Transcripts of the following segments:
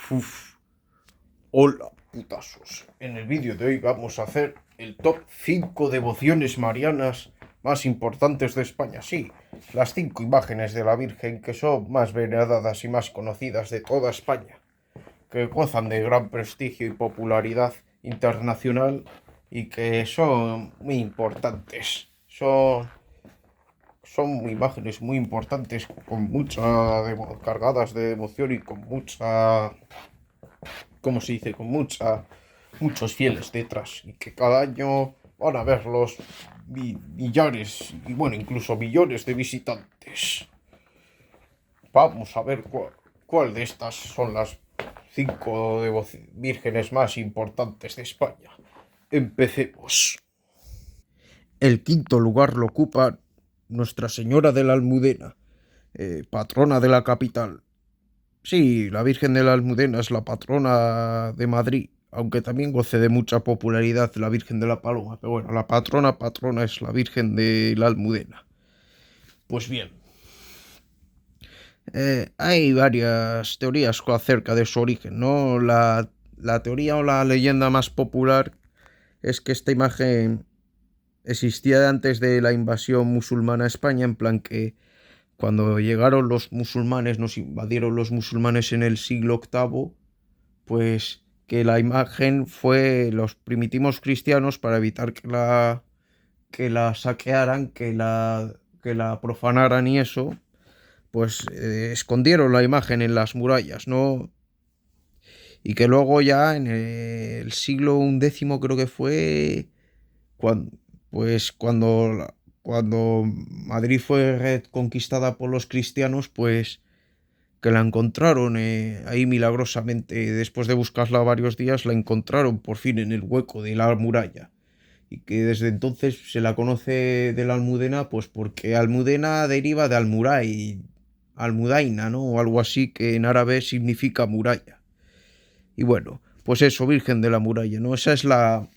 Uf, hola, putazos. En el vídeo de hoy vamos a hacer el top 5 devociones marianas más importantes de España. Sí, las 5 imágenes de la Virgen que son más veneradas y más conocidas de toda España, que gozan de gran prestigio y popularidad internacional y que son muy importantes. Son imágenes muy importantes con cargadas de devoción y con mucha, ¿cómo se dice? Muchos fieles detrás y que cada año van a verlos millares y bueno, incluso millones de visitantes. Vamos a ver cuál de estas son las 5 vírgenes más importantes de España. Empecemos. El quinto lugar lo ocupa Nuestra Señora de la Almudena, patrona de la capital. Sí, la Virgen de la Almudena es la patrona de Madrid, aunque también goce de mucha popularidad la Virgen de la Paloma. Pero bueno, la patrona es la Virgen de la Almudena. Pues bien, hay varias teorías acerca de su origen, ¿no? La teoría o la leyenda más popular es que esta imagen existía antes de la invasión musulmana a España, en plan que cuando llegaron los musulmanes, nos invadieron los musulmanes en el siglo octavo, pues que la imagen fue los primitivos cristianos para evitar que la saquearan, que la profanaran y eso, pues escondieron la imagen en las murallas, ¿no? Y que luego ya en el siglo XI creo que fue, cuando, pues cuando Madrid fue reconquistada por los cristianos, pues que la encontraron ahí milagrosamente. Después de buscarla varios días, la encontraron por fin en el hueco de la muralla. Y que desde entonces se la conoce de la Almudena, pues porque Almudena deriva de Almudaina, ¿no? O algo así, que en árabe significa muralla. Y bueno, pues eso, Virgen de la Muralla, ¿no? Esa es la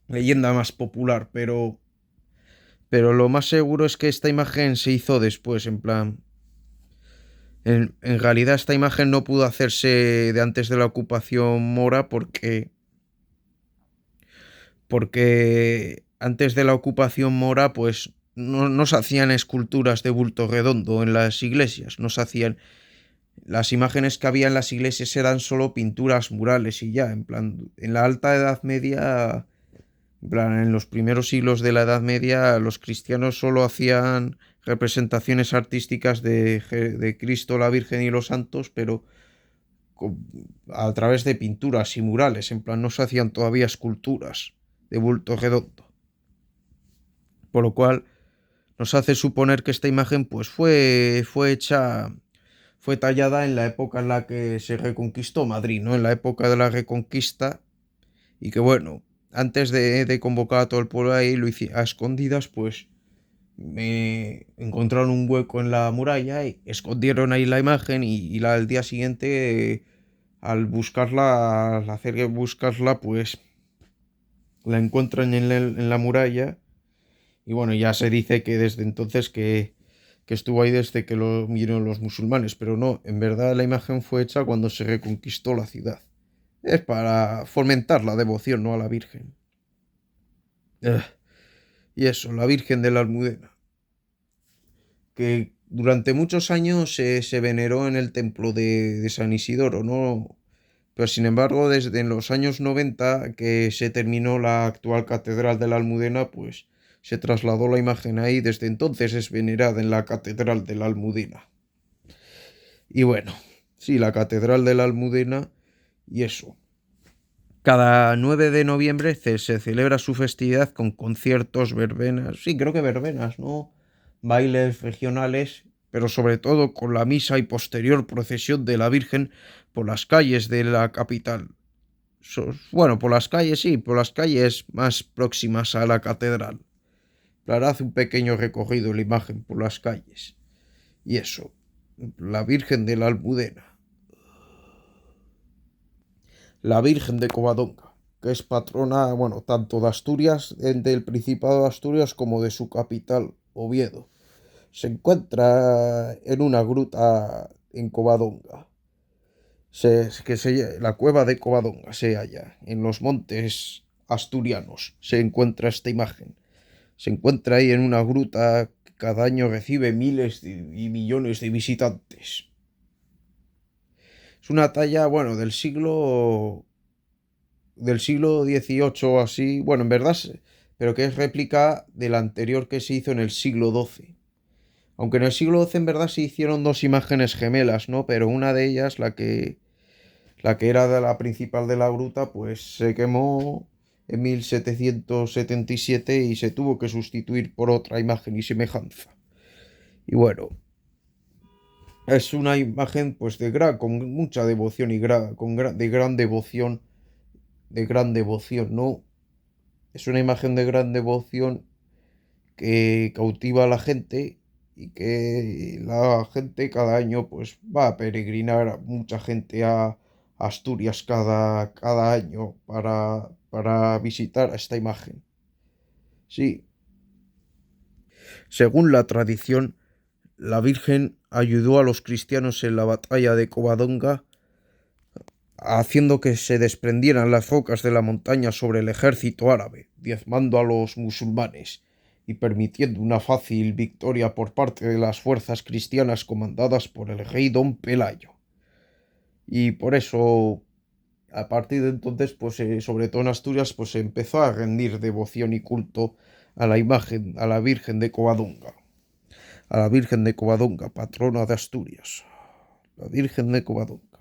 leyenda más popular, pero lo más seguro es que esta imagen se hizo después, en plan, en realidad esta imagen no pudo hacerse de antes de la ocupación mora porque antes de la ocupación mora pues no se hacían esculturas de bulto redondo en las iglesias, no se hacían, las imágenes que había en las iglesias eran solo pinturas murales y ya, en plan, en la Alta Edad Media, en plan, en los primeros siglos de la Edad Media, los cristianos solo hacían representaciones artísticas de Cristo, la Virgen y los santos, pero a través de pinturas y murales, en plan no se hacían todavía esculturas de bulto redondo. Por lo cual nos hace suponer que esta imagen pues fue tallada en la época en la que se reconquistó Madrid, ¿no? En la época de la Reconquista y que bueno, antes de convocar a todo el pueblo ahí, a escondidas, pues me encontraron un hueco en la muralla y escondieron ahí la imagen y al día siguiente, al hacer que buscarla, pues la encuentran en la muralla y bueno, ya se dice que desde entonces que estuvo ahí desde que lo vinieron los musulmanes, pero no, en verdad la imagen fue hecha cuando se reconquistó la ciudad. Es para fomentar la devoción, ¿no? A la Virgen. Ugh. Y eso, la Virgen de la Almudena, que durante muchos años se veneró en el templo de San Isidoro, ¿no? Pero sin embargo, desde en los años 90 que se terminó la actual Catedral de la Almudena, pues se trasladó la imagen ahí. Desde entonces es venerada en la Catedral de la Almudena. Y bueno, sí, la Catedral de la Almudena y eso. Cada 9 de noviembre se celebra su festividad con conciertos, verbenas, sí, creo que verbenas, ¿no? Bailes regionales, pero sobre todo con la misa y posterior procesión de la Virgen por las calles de la capital. Bueno, por las calles, sí, por las calles más próximas a la catedral. Claro, hace un pequeño recorrido la imagen por las calles. Y eso, la Virgen de la Almudena, la Virgen de Covadonga, que es patrona, bueno, tanto de Asturias, del Principado de Asturias, como de su capital, Oviedo. Se encuentra en una gruta en Covadonga. la cueva de Covadonga se halla en los montes asturianos. Se encuentra esta imagen. Se encuentra ahí en una gruta que cada año recibe miles y millones de visitantes. Es una talla, bueno, del siglo XVIII o así, bueno, en verdad, pero que es réplica de la anterior que se hizo en el siglo XII. Aunque en el siglo XII en verdad se hicieron dos imágenes gemelas, ¿no? Pero una de ellas, la que era de la principal de la gruta, pues se quemó en 1777 y se tuvo que sustituir por otra imagen y semejanza. Y bueno, es una imagen pues con mucha devoción y de gran devoción, ¿no? Es una imagen de gran devoción que cautiva a la gente y que la gente cada año pues va a peregrinar mucha gente a Asturias cada año para visitar a esta imagen. Sí, según la tradición, la Virgen ayudó a los cristianos en la batalla de Covadonga, haciendo que se desprendieran las rocas de la montaña sobre el ejército árabe, diezmando a los musulmanes y permitiendo una fácil victoria por parte de las fuerzas cristianas comandadas por el rey Don Pelayo. Y por eso, a partir de entonces, pues sobre todo en Asturias, pues se empezó a rendir devoción y culto a la imagen, a la Virgen de Covadonga, patrona de Asturias, la Virgen de Covadonga.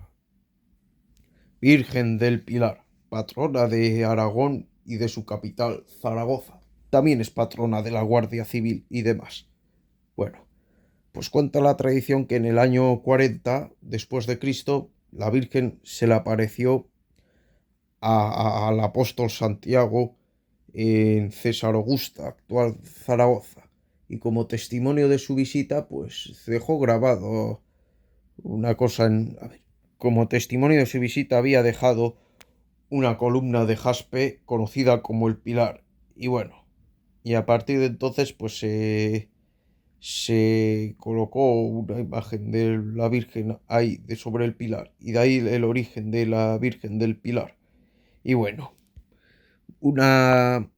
Virgen del Pilar, patrona de Aragón y de su capital, Zaragoza. También es patrona de la Guardia Civil y demás. Bueno, pues cuenta la tradición que en el año 40 después de Cristo, la Virgen se le apareció al apóstol Santiago en César Augusta, actual Zaragoza. Y como testimonio de su visita, pues dejó grabado una cosa como testimonio de su visita había dejado una columna de jaspe conocida como el Pilar. Y bueno, y a partir de entonces pues se colocó una imagen de la Virgen ahí sobre el Pilar. Y de ahí el origen de la Virgen del Pilar. Y bueno, una,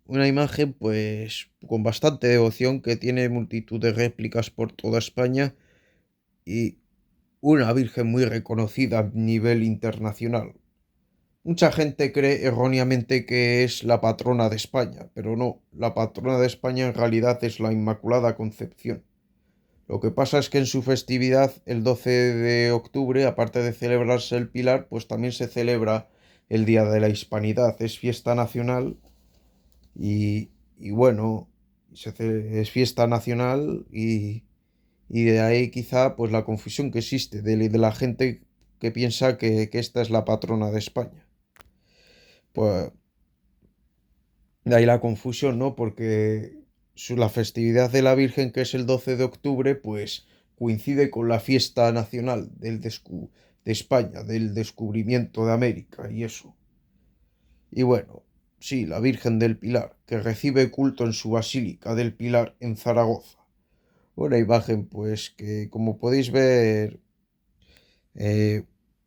una imagen pues con bastante devoción que tiene multitud de réplicas por toda España y una Virgen muy reconocida a nivel internacional. Mucha gente cree erróneamente que es la patrona de España, pero no, la patrona de España en realidad es la Inmaculada Concepción. Lo que pasa es que en su festividad, el 12 de octubre, aparte de celebrarse el Pilar, pues también se celebra el Día de la Hispanidad. Es fiesta nacional y bueno, es fiesta nacional y de ahí quizá pues la confusión que existe de la gente que piensa que esta es la patrona de España. Pues de ahí la confusión, ¿no? Porque la festividad de la Virgen, que es el 12 de octubre, pues coincide con la fiesta nacional de España, del descubrimiento de América y eso. Y bueno, sí, la Virgen del Pilar, que recibe culto en su Basílica del Pilar en Zaragoza. Una imagen, pues, que como podéis ver, eh,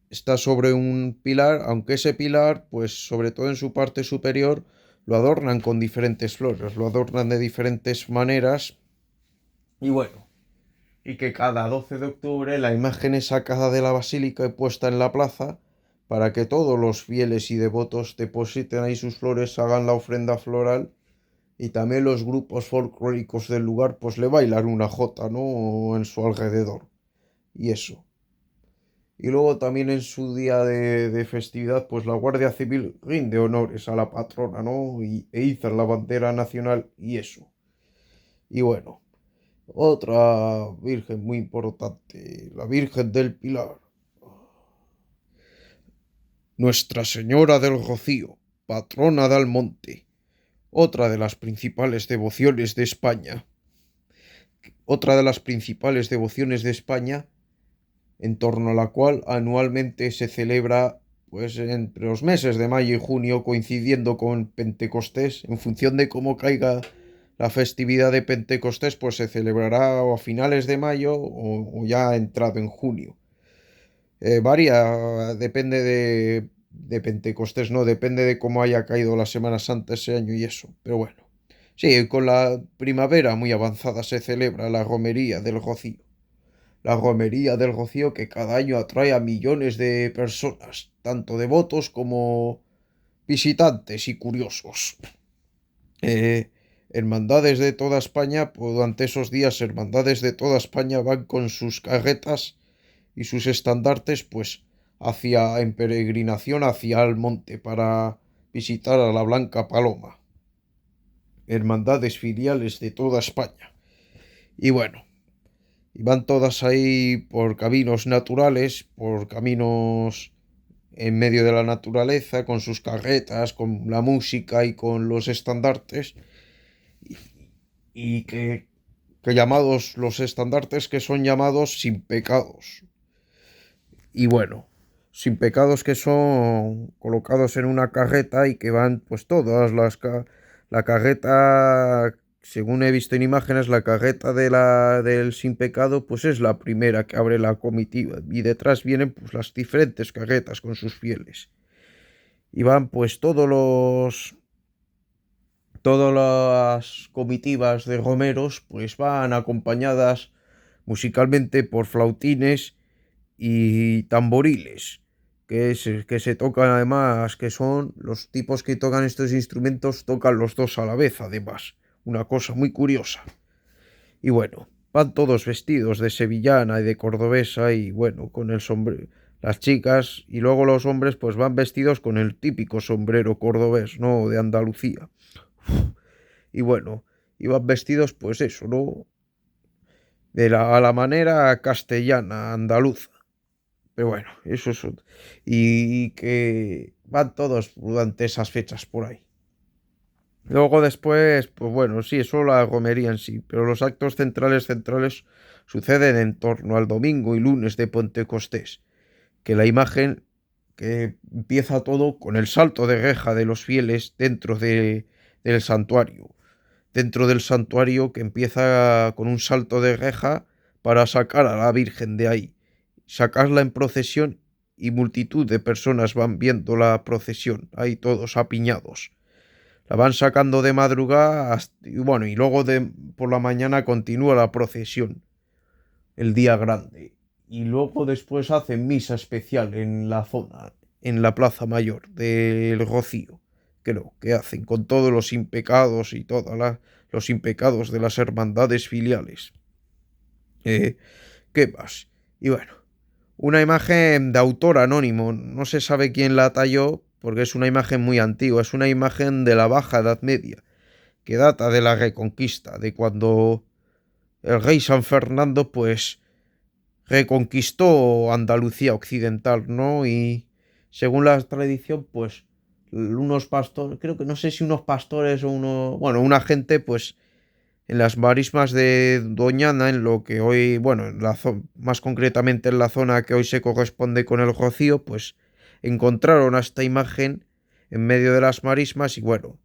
está sobre un pilar, aunque ese pilar, pues, sobre todo en su parte superior, lo adornan con diferentes flores, lo adornan de diferentes maneras. Y bueno, y que cada 12 de octubre la imagen es sacada de la basílica y puesta en la plaza para que todos los fieles y devotos depositen ahí sus flores, hagan la ofrenda floral y también los grupos folclóricos del lugar pues le bailan una jota, ¿no? En su alrededor. Y eso. Y luego también en su día de festividad, pues la Guardia Civil rinde honores a la patrona, ¿no? E iza la bandera nacional y eso. Y bueno, otra virgen muy importante, la Virgen del Pilar. Nuestra Señora del Rocío, patrona de Almonte, otra de las principales devociones de España. Otra de las principales devociones de España en torno a la cual anualmente se celebra pues entre los meses de mayo y junio coincidiendo con Pentecostés, en función de cómo caiga la festividad de Pentecostés, pues se celebrará o a finales de mayo o ya entrado en junio. Varía, depende de Pentecostés, no, depende de cómo haya caído la Semana Santa ese año y eso, pero bueno. Sí, con la primavera muy avanzada se celebra la romería del Rocío. La romería del Rocío que cada año atrae a millones de personas, tanto devotos como visitantes y curiosos. Hermandades de toda España, pues durante esos días hermandades de toda España van con sus carretas y sus estandartes pues hacia en peregrinación hacia el monte para visitar a la Blanca Paloma. Hermandades filiales de toda España. Y bueno, y van todas ahí por caminos naturales, por caminos en medio de la naturaleza, con sus carretas, con la música y con los estandartes, y que llamados los estandartes que son llamados sin pecados. Y bueno, sin pecados que son colocados en una carreta y que van pues todas la carreta, según he visto en imágenes, la carreta del sin pecado pues es la primera que abre la comitiva y detrás vienen pues las diferentes carretas con sus fieles y van pues todas las comitivas de romeros pues van acompañadas musicalmente por flautines y tamboriles, que se tocan además, que son los tipos que tocan estos instrumentos, tocan los dos a la vez además, una cosa muy curiosa. Y bueno, van todos vestidos de sevillana y de cordobesa y bueno, con el sombrero, las chicas y luego los hombres pues van vestidos con el típico sombrero cordobés, ¿no? De Andalucía. Y bueno, y van vestidos pues eso, ¿no? A la manera castellana, andaluza. Pero bueno, eso es otro. Y que van todos durante esas fechas por ahí. Luego después, pues bueno, sí, eso la romería en sí, pero los actos centrales suceden en torno al domingo y lunes de Pentecostés, que la imagen que empieza todo con el salto de reja de los fieles del santuario. Dentro del santuario que empieza con un salto de reja para sacar a la Virgen de ahí, sacarla en procesión y multitud de personas van viendo la procesión, ahí todos apiñados. La van sacando de madrugada y bueno, y luego por la mañana continúa la procesión, el día grande. Y luego después hacen misa especial en la zona, en la Plaza Mayor del Rocío, creo que hacen con todos los impecados y todos los impecados de las hermandades filiales. Eh, ¿Qué más? Y bueno, una imagen de autor anónimo, no se sabe quién la talló porque es una imagen muy antigua, es una imagen de la Baja Edad Media, que data de la Reconquista, de cuando el rey San Fernando pues reconquistó Andalucía occidental, ¿no? Y según la tradición, pues unos pastores, creo que no sé si unos pastores o bueno, una gente, pues en las marismas de Doñana, en lo que hoy, bueno, más concretamente en la zona que hoy se corresponde con el Rocío, pues encontraron esta imagen en medio de las marismas y bueno,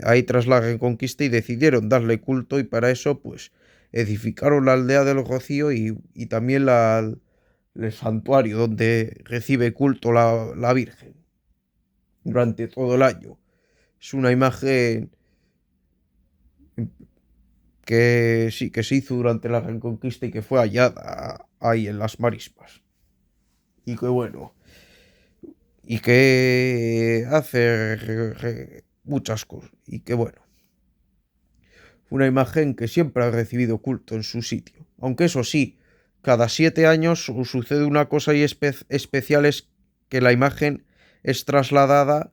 ahí tras la reconquista y decidieron darle culto y para eso pues edificaron la aldea del Rocío y también el santuario donde recibe culto la Virgen durante todo el año. Es una imagen que sí, que se hizo durante la Reconquista y que fue hallada ahí en las marismas. Y que bueno, y que hace muchas cosas. Y que bueno, una imagen que siempre ha recibido culto en su sitio. Aunque eso sí, cada 7 años sucede una cosa y especial es que la imagen es trasladada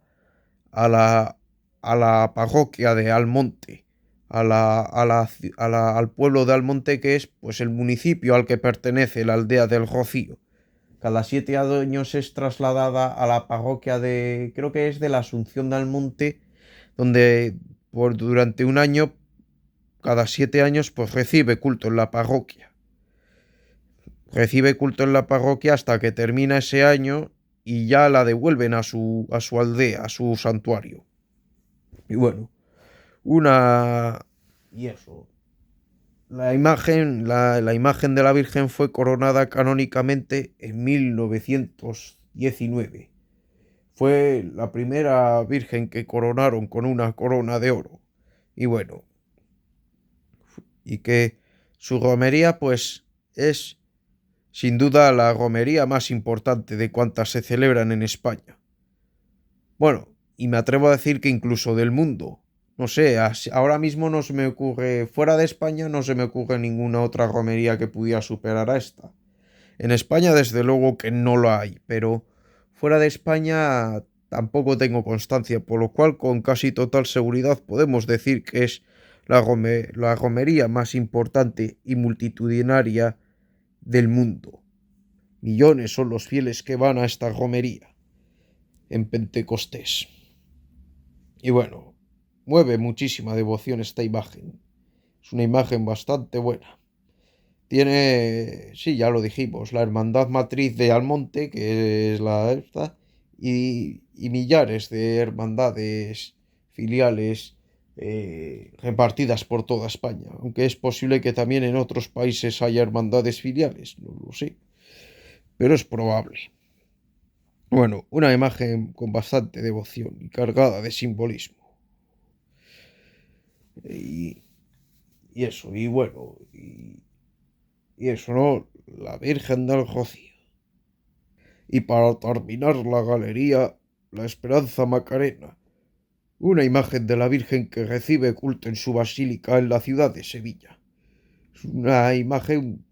a a la parroquia de Almonte, al pueblo de Almonte que es pues el municipio al que pertenece la aldea del Rocío. Cada 7 años es trasladada a la parroquia creo que es de la Asunción de Almonte, donde durante un año, cada 7 años, pues recibe culto en la parroquia. Recibe culto en la parroquia hasta que termina ese año y ya la devuelven a su aldea, a su santuario. Y bueno, una... Y eso. La imagen de la Virgen fue coronada canónicamente en 1919. Fue la primera Virgen que coronaron con una corona de oro. Y bueno, y que su romería pues es sin duda la romería más importante de cuantas se celebran en España. Bueno, y me atrevo a decir que incluso del mundo. No sé, ahora mismo no se me ocurre, fuera de España no se me ocurre ninguna otra romería que pudiera superar a esta. En España desde luego que no lo hay, pero fuera de España tampoco tengo constancia, por lo cual con casi total seguridad podemos decir que es la romería más importante y multitudinaria del mundo. Millones son los fieles que van a esta romería en Pentecostés. Y bueno, mueve muchísima devoción esta imagen. Es una imagen bastante buena. Tiene, sí, ya lo dijimos, la hermandad matriz de Almonte, que es la esta, y millares de hermandades filiales repartidas por toda España. Aunque es posible que también en otros países haya hermandades filiales, no lo sé, pero es probable. Bueno, una imagen con bastante devoción y cargada de simbolismo. Y, y eso, y bueno, y eso, ¿no? La Virgen del Rocío. Y para terminar la galería, la Esperanza Macarena, una imagen de la Virgen que recibe culto en su basílica en la ciudad de Sevilla. Es una imagen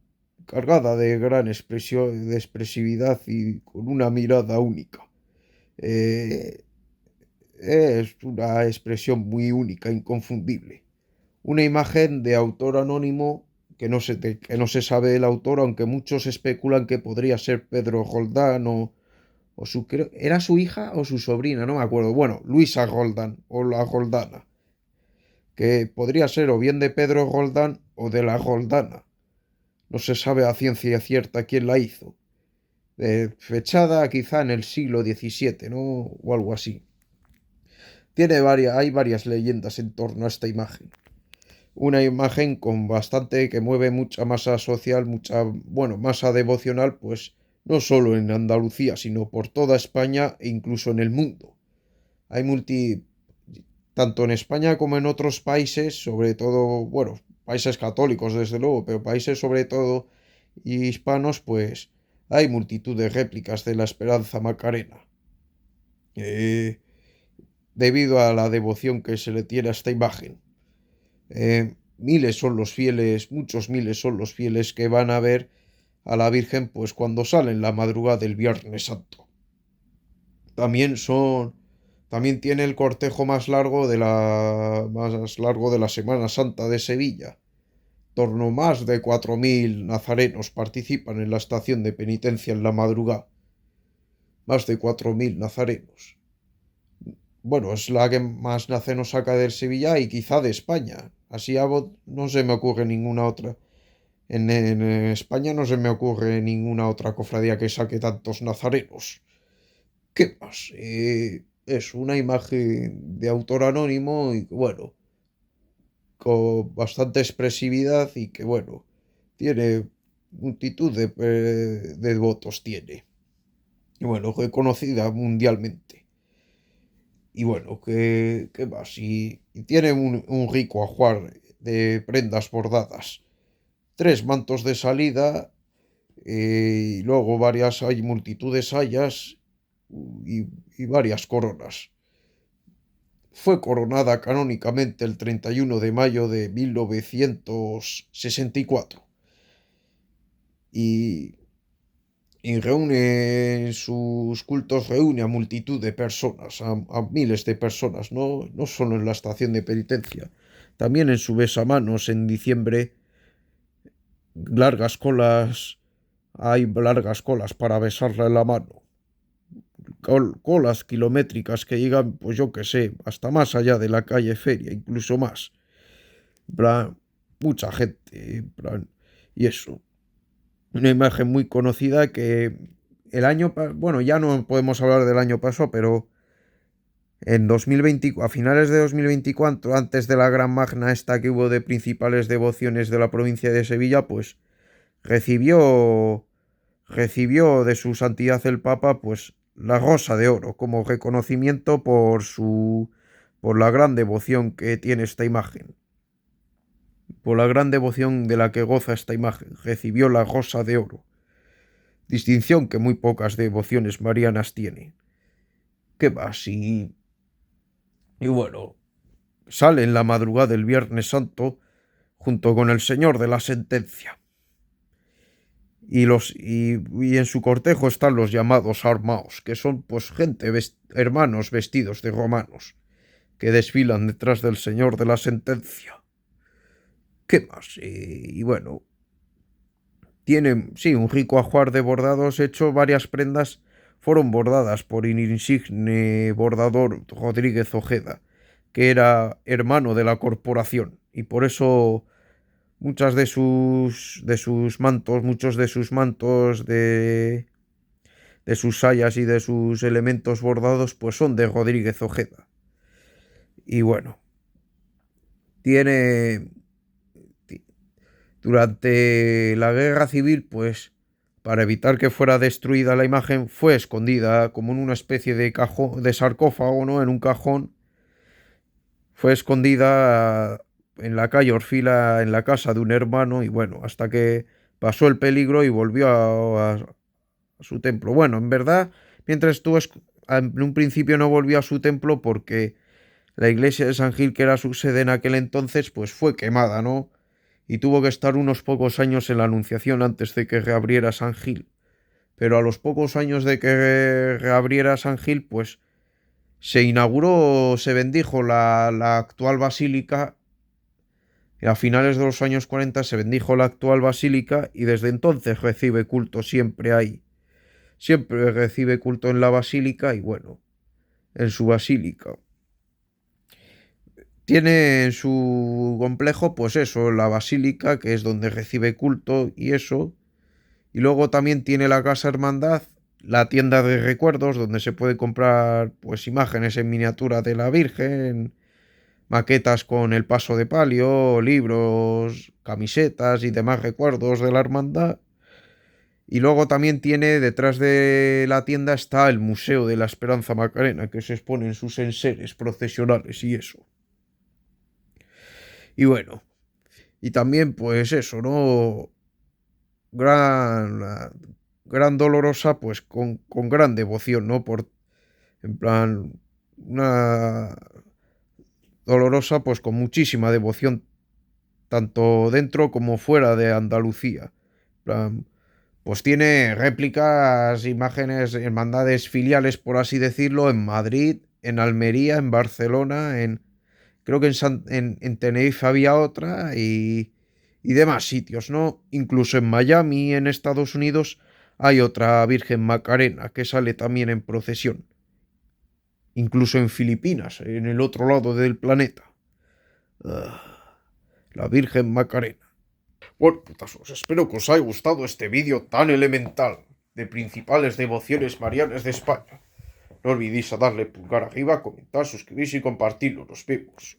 cargada de gran expresión, de expresividad y con una mirada única. Eh, es una expresión muy única, inconfundible. Una imagen de autor anónimo que no se sabe el autor, aunque muchos especulan que podría ser Pedro Roldán o su, ¿era su hija o su sobrina? No me acuerdo. Bueno, Luisa Roldán o la Roldana, que podría ser o bien de Pedro Roldán o de la Roldana. No se sabe a ciencia cierta quién la hizo. Fechada quizá en el siglo XVII, ¿no? O algo así. Hay varias leyendas en torno a esta imagen. Una imagen con bastante que mueve mucha masa social, bueno, masa devocional, pues no solo en Andalucía, sino por toda España e incluso en el mundo. Hay tanto en España como en otros países, sobre todo, bueno, países católicos desde luego, pero países sobre todo hispanos, pues hay multitud de réplicas de la Esperanza Macarena. Eh, Debido a la devoción que se le tiene a esta imagen. Miles son los fieles, muchos miles son los fieles que van a ver a la Virgen pues cuando salen la madrugada del Viernes Santo. También también tiene el cortejo más largo de la Semana Santa de Sevilla. Torno más de 4.000 nazarenos participan en la estación de penitencia en la madrugada. Más de 4.000 nazarenos. Bueno, es la que más nazarenos saca de Sevilla y quizá de España. Así no se me ocurre ninguna otra. En España no se me ocurre ninguna otra cofradía que saque tantos nazarenos. ¿Qué más? Es una imagen de autor anónimo y bueno, con bastante expresividad y que bueno, tiene multitud de devotos tiene. Y bueno, reconocida mundialmente. Y bueno, ¿qué más? Y tiene un rico ajuar de prendas bordadas. Tres mantos de salida y luego hay multitud de sayas y varias coronas. Fue coronada canónicamente el 31 de mayo de 1964 y, reúne sus cultos, reúne a multitud de personas, a miles de personas, no solo en la estación de penitencia, también en su besamanos en diciembre, largas colas, hay largas colas para besarla en la mano. Colas kilométricas que llegan, pues yo que sé, hasta más allá de la calle Feria, incluso más. En plan, mucha gente, en plan, y eso. Una imagen muy conocida que bueno, ya no podemos hablar del año pasado, pero En 2020, a finales de 2024, antes de la gran magna esta que hubo de principales devociones de la provincia de Sevilla, pues recibió, recibió de su santidad el Papa, pues la Rosa de Oro, como reconocimiento por la gran devoción que tiene esta imagen. Por la gran devoción de la que goza esta imagen, recibió la Rosa de Oro, distinción que muy pocas devociones marianas tienen. ¿Qué más? Y bueno, sale en la madrugada del Viernes Santo junto con el Señor de la Sentencia. Y en su cortejo están los llamados armaos, que son pues gente, hermanos vestidos de romanos, que desfilan detrás del Señor de la Sentencia. ¿Qué más? Y bueno, tiene, sí, un rico ajuar de bordados hecho, varias prendas fueron bordadas por el insigne bordador Rodríguez Ojeda, que era hermano de la corporación, y por eso muchas muchos de sus mantos, de sus sayas y de sus elementos bordados, pues son de Rodríguez Ojeda. Y bueno, tiene durante la guerra civil, pues para evitar que fuera destruida la imagen, fue escondida como en una especie de cajón, de sarcófago, ¿no? En un cajón. Fue escondida en la calle Orfila, en la casa de un hermano, y bueno, hasta que pasó el peligro y volvió a su templo. Bueno, en verdad, mientras estuvo, en un principio no volvió a su templo porque la iglesia de San Gil, que era su sede en aquel entonces, pues fue quemada, ¿no? Y tuvo que estar unos pocos años en la Anunciación antes de que reabriera San Gil. Pero a los pocos años de que reabriera San Gil, pues se inauguró, se bendijo la actual basílica. Y a finales de los años 40 se bendijo la actual basílica y desde entonces recibe culto siempre ahí. Siempre recibe culto en la basílica y bueno, en su basílica. Tiene en su complejo, pues eso, la basílica, que es donde recibe culto y eso. Y luego también tiene la Casa Hermandad, la tienda de recuerdos, donde se puede comprar pues imágenes en miniatura de la Virgen, maquetas con el paso de palio, libros, camisetas y demás recuerdos de la hermandad. Y luego también tiene, detrás de la tienda está el Museo de la Esperanza Macarena, que se exponen sus enseres procesionales y eso. Y bueno, y también pues eso, ¿no? Gran, gran dolorosa, pues con gran devoción, ¿no? En plan, una dolorosa, pues con muchísima devoción, tanto dentro como fuera de Andalucía. En plan, pues tiene réplicas, imágenes, hermandades filiales, por así decirlo, en Madrid, en Almería, en Barcelona, creo que en Tenerife había otra y demás sitios, ¿no? Incluso en Miami, en Estados Unidos, hay otra Virgen Macarena que sale también en procesión. Incluso en Filipinas, en el otro lado del planeta. La Virgen Macarena. Bueno, putazos, espero que os haya gustado este vídeo tan elemental de principales devociones marianas de España. No olvidéis a darle pulgar arriba, comentar, suscribirse y compartirlo. Nos vemos.